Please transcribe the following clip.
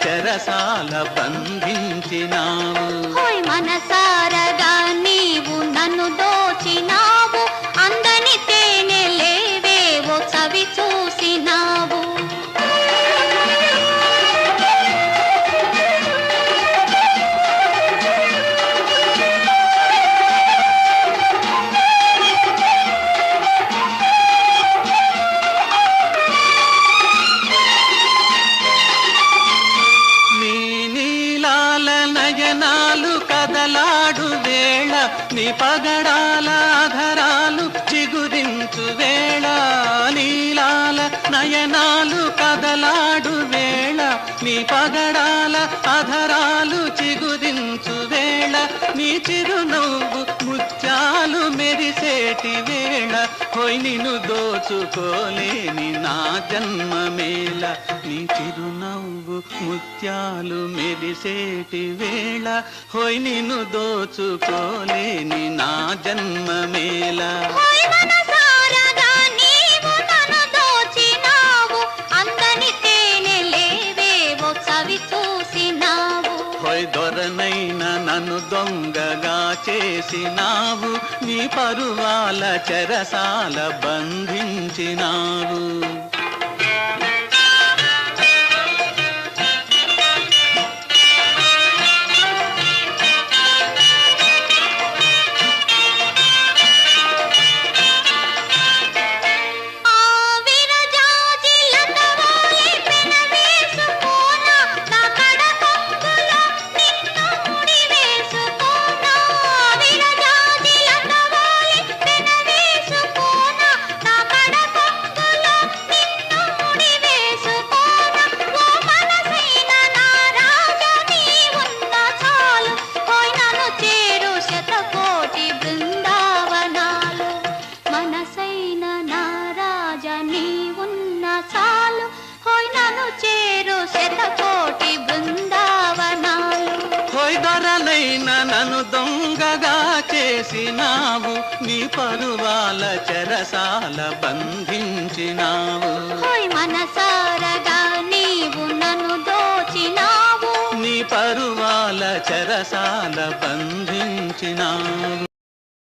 చెరసాల బంధించినావు. మనసారగా నీవు నన్ను దోచినావు, అందని తేనె లేవేవో చవి చూసినావు. నయనాలు కదలాడు వేళ, నీ పగడాల ఆధరాలు చిగురించు వేళ. నీలాల నయనాలు కదలాడు వేళ, నీ పగడాల ఆధరాలు చిగురించు వేళ. నీ చిరునవ్వు ముత్యాలు మెరిసేటి వేళ, హోయ్ నిన్ను దోచుకోలేని నా జన్మ మేళ. నీ చిరునవ్వు ముత్యాలు మెరిసేటి వేళ, హోయ్ నిన్ను దోచుకోలేని నా జన్మ మేళ. దొరనైనా నన్ను దొంగగా చేసినావు, నీ పరువాల చెరసాల బంధించినావు. నన్ను దొంగగా చేసినావు, నీ పరువాల చెరసాల బంధించినావు. మనసారగా నీవు నన్ను దోచినావు, నీ పరువాల చెరసాల బంధించినావు.